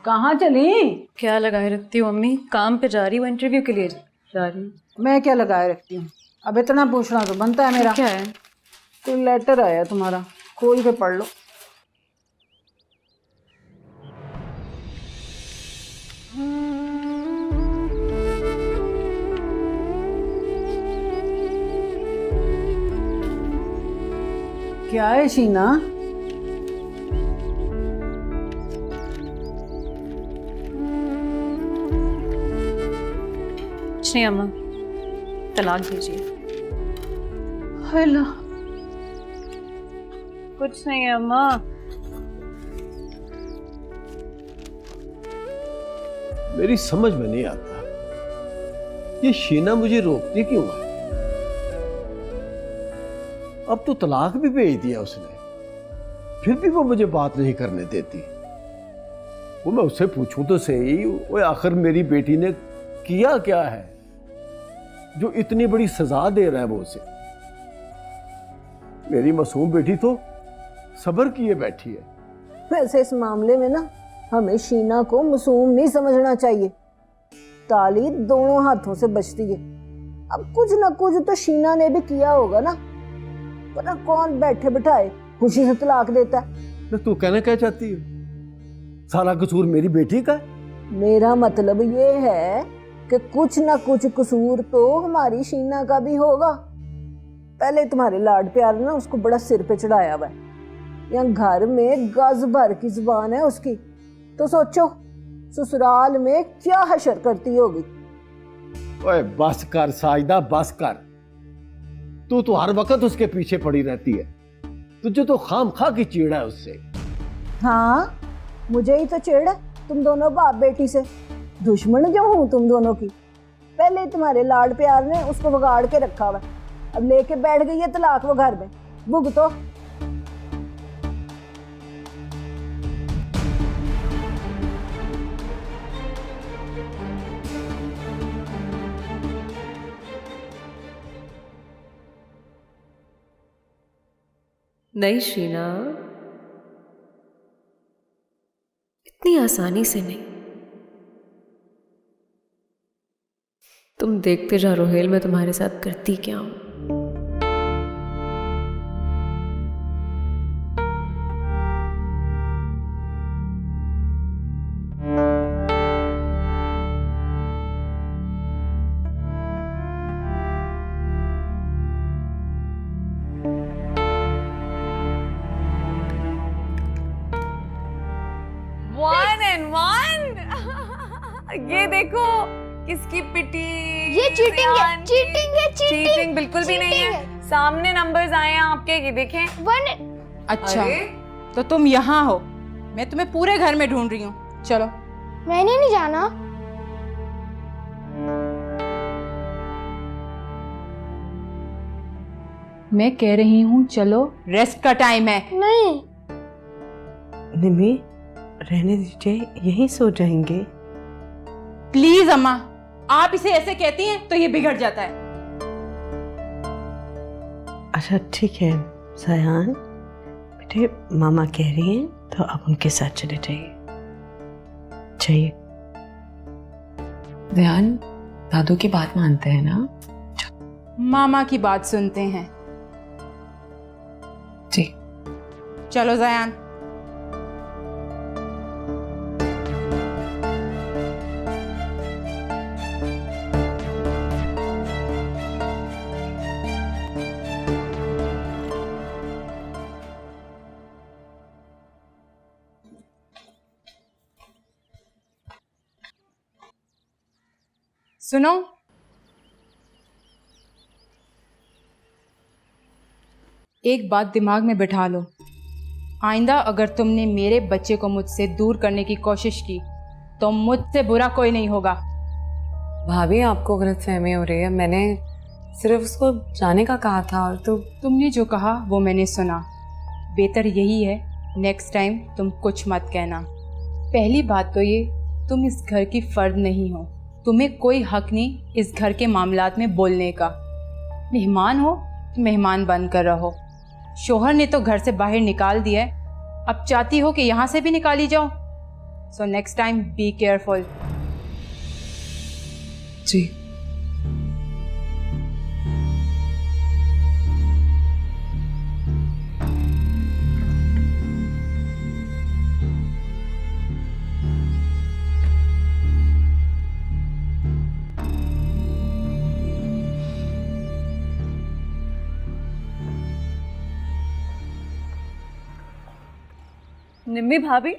कहाँ चली? क्या लगाए रखती हूँ अम्मी, काम पे जा रही हूँ, इंटरव्यू के लिए जा रही हूँ। मैं क्या लगाए रखती हूँ? अब इतना पूछना तो बनता है मेरा। क्या है? कोई लेटर आया तुम्हारा, खोल के पढ़ लो। क्या है शीना? कुछ नहीं अम्मा, तलाक दीजिए। हेलो, कुछ नहीं है अम्मा। मेरी समझ में नहीं आता ये शीना मुझे रोकती क्यों है। अब तो तलाक भी भेज दिया उसने, फिर भी वो मुझे बात नहीं करने देती। वो मैं उससे पूछूं तो सही, वो आखिर मेरी बेटी ने किया क्या है जो इतनी बड़ी सजा दे रहा है वो उसे। मेरी मासूम बेटी तो सब्र किए बैठी है। वैसे इस मामले में ना हमें शीना को मासूम नहीं समझना चाहिए। ताली दोनों हाथों से बचती है। अब कुछ ना कुछ तो शीना ने भी किया होगा ना, पता कौन बैठे बिठाए खुशी से तलाक देता है। तो तू कहना क्या चाहती है? सारा कसूर मेरी बेटी का है? मेरा मतलब ये है कि कुछ ना कुछ कसूर तो हमारी शीना का भी होगा। पहले तुम्हारे लाड प्यार ना उसको बड़ा सिर पे चढ़ाया हुआ है। यहाँ घर में गज भर की जुबान है उसकी, तो सोचो ससुराल में क्या हशर करती होगी। ओए बस कर साजिदा, बस कर। तू तो हर वक्त उसके पीछे पड़ी रहती है। तुझे तो खाम खा की चिढ़ है उससे। हाँ, मुझे ही तो चिढ़ है तुम दोनों बाप बेटी से। दुश्मन जो हूँ तुम दोनों की। पहले तुम्हारे लाड प्यार ने उसको बिगाड़ के रखा हुआ, अब लेके बैठ गई है तलाक वो घर में। भुगतो। नहीं शीना, इतनी आसानी से नहीं। तुम देखते जा रोहेल, मैं तुम्हारे साथ करती क्या हूं। ये देखो किसकी पिटी। ये चीटिंग है, चीटिंग है, चीटिंग बिल्कुल भी नहीं है। सामने नंबर्स आए हैं आपके, ये देखें। अच्छा, तो तुम यहाँ हो, मैं तुम्हें पूरे घर में ढूंढ रही हूँ। चलो। मैंने नहीं जाना। मैं कह रही हूँ चलो, रेस्ट का टाइम है। नहीं। निमी, रहने दीजिए, यहीं सो जाएंगे। प्लीज अम्मा, आप इसे ऐसे कहती हैं तो ये बिगड़ जाता है। अच्छा ठीक है सयान, बेटे मामा कह रही हैं तो आप उनके साथ चले जाइए। चाहिए ध्यान, दादू की बात मानते हैं ना? मामा की बात सुनते हैं जी। चलो जयान। सुनो, एक बात दिमाग में बिठा लो। आइंदा अगर तुमने मेरे बच्चे को मुझसे दूर करने की कोशिश की तो मुझसे बुरा कोई नहीं होगा। भाभी, आपको गलतफहमी हो रही है। मैंने सिर्फ उसको जाने का कहा था और तुमने जो कहा वो मैंने सुना। बेहतर यही है नेक्स्ट टाइम तुम कुछ मत कहना। पहली बात तो ये, तुम इस घर की फर्द नहीं हो। तुम्हें कोई हक नहीं इस घर के मामलात में बोलने का। मेहमान हो तो मेहमान बन कर रहो। शोहर ने तो घर से बाहर निकाल दिया है, अब चाहती हो कि यहाँ से भी निकाली जाओ। So next time be careful. जी। निम्मी भाभी,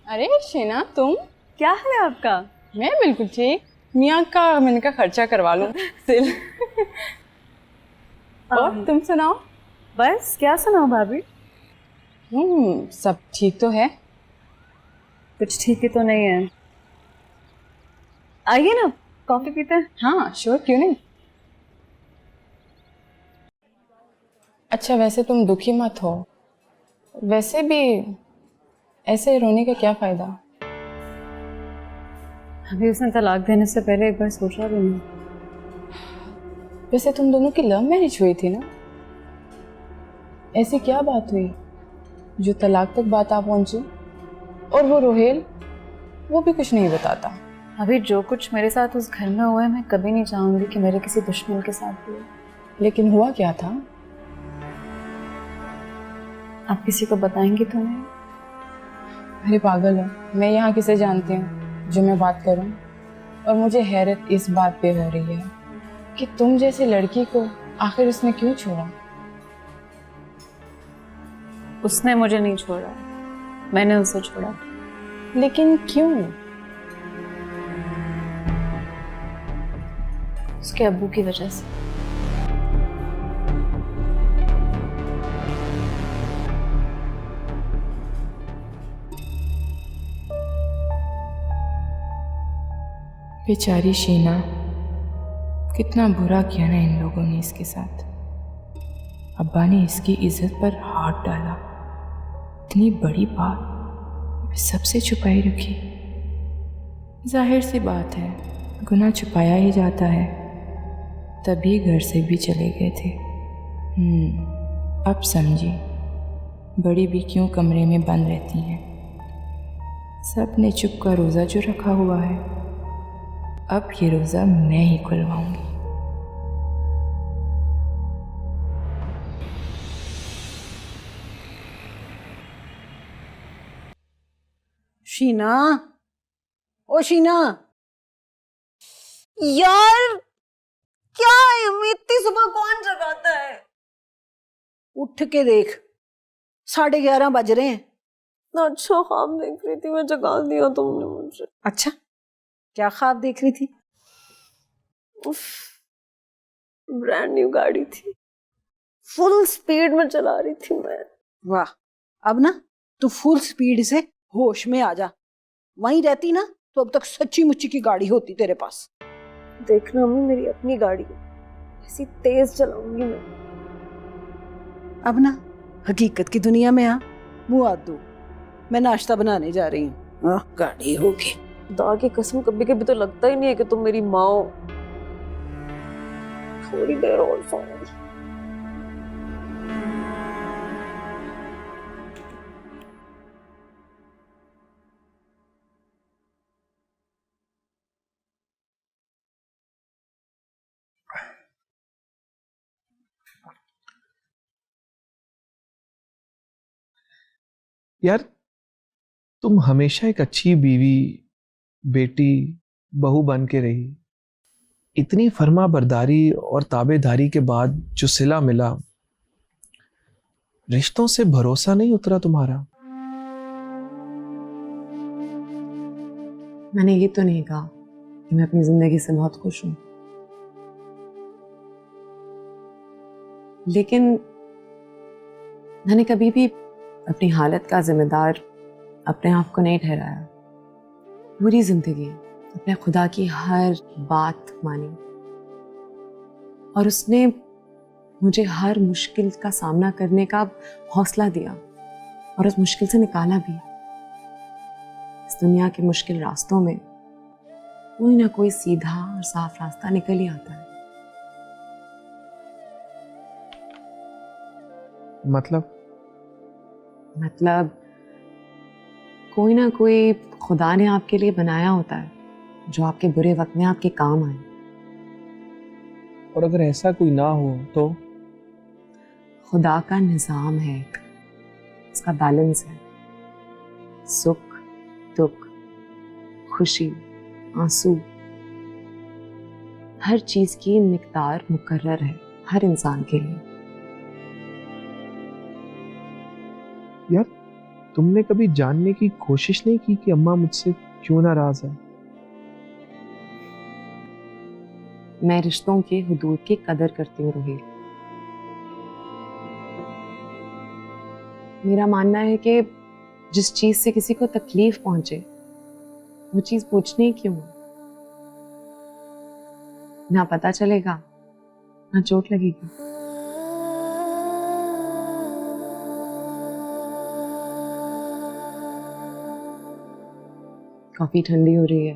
अरे शेना, तुम? क्या हाल है आपका? मैं बिल्कुल ठीक। मियाँ का मैंने कहा खर्चा करवा लूँ सिल। और तुम सुनाओ? बस क्या सुनाओ भाभी, सब ठीक तो है। कुछ ठीक ही तो नहीं है। आइए ना, कॉफी पीते हैं। हाँ श्योर, क्यों नहीं। अच्छा वैसे तुम दुखी मत हो, वैसे भी ऐसे रोने का क्या फायदा। अभी उसने तलाक देने से पहले एक बार सोचा भी नहीं। वैसे तुम दोनों की लव मैरिज हुई थी ना, ऐसी क्या बात हुई जो तलाक तक बात आ पहुंची? और वो रोहेल, वो भी कुछ नहीं बताता। अभी जो कुछ मेरे साथ उस घर में हुआ है, मैं कभी नहीं चाहूंगी कि मेरे किसी दुश्मन के साथ हुए। लेकिन हुआ क्या था? आप किसी को बताएंगी तो नहीं? अरे पागल हो, मैं यहाँ किसे जानती हूँ जो मैं बात करूँ। और मुझे हैरत इस बात पे हो रही है कि तुम जैसी लड़की को आखिर उसने क्यों छोड़ा। उसने मुझे नहीं छोड़ा, मैंने उसे छोड़ा। लेकिन क्यों? उसके अब्बू की वजह से। बेचारी शीना, कितना बुरा किया ना इन लोगों ने इसके साथ। अब्बा ने इसकी इज्जत पर हाथ डाला, इतनी बड़ी बात सबसे छुपाई रखी। जाहिर सी बात है, गुनाह छुपाया ही जाता है, तभी घर से भी चले गए थे। अब समझी बड़ी भी क्यों कमरे में बंद रहती हैं। सब ने चुप का रोज़ा जो रखा हुआ है, अब ये रोज़ा मैं ही खुलवाऊंगी। शीना, ओ शीना, यार क्या है, हमें इतनी सुबह कौन जगाता है? उठ के देख, 11:30 बज रहे हैं। अच्छा ख्वाब देख रही थी, मैं जगा दिया तुमने मुझे। अच्छा, क्या ख्वाब देख रही थी? उफ, ब्रांड न्यू गाड़ी थी, फुल स्पीड में चला रही थी मैं। वाह, अब ना तू फुल स्पीड से होश में आ जा। वहीं रहती ना तो अब तक सच्ची मुच्ची की गाड़ी होती तेरे पास। देखना मम्मी, मेरी अपनी गाड़ी है, ऐसी तेज चलाऊंगी मैं। अब ना हकीकत की दुनिया में आ, मुँह हाथ दो, मैं नाश्ता बनाने जा रही हूँ। गाड़ी होगी। खुदा की कसम, कभी कभी तो लगता ही नहीं है कि तुम मेरी माँ हो। थोड़ी देर और सोऊंगी। यार, तुम हमेशा एक अच्छी बीवी, बेटी, बहू बन के रही। इतनी फर्मा बरदारी और ताबेदारी के बाद जो सिला मिला, रिश्तों से भरोसा नहीं उतरा तुम्हारा। मैंने ये तो नहीं कहा कि मैं अपनी जिंदगी से बहुत खुश हूं, लेकिन मैंने कभी भी अपनी हालत का जिम्मेदार अपने आप को नहीं ठहराया। पूरी जिंदगी अपने खुदा की हर बात मानी और उसने मुझे हर मुश्किल का सामना करने का हौसला दिया और उस मुश्किल से निकाला भी। इस दुनिया के मुश्किल रास्तों में कोई ना कोई सीधा और साफ रास्ता निकल ही आता है। मतलब कोई ना कोई खुदा ने आपके लिए बनाया होता है जो आपके बुरे वक्त में आपके काम आए। और अगर ऐसा कोई ना हो तो? खुदा का निज़ाम है, इसका बैलेंस है। सुख, दुख, खुशी, आंसू, हर चीज की मिकदार मुकर्रर है हर इंसान के लिए। यार, तुमने कभी जानने की कोशिश नहीं की कि अम्मा मुझसे क्यों नाराज है? मैं रिश्तों के हुदूद की कदर करती हूँ रोहित। मेरा मानना है कि जिस चीज से किसी को तकलीफ पहुंचे वो चीज पूछनी क्यों? ना पता चलेगा ना चोट लगेगी। कॉफी ठंडी हो रही है।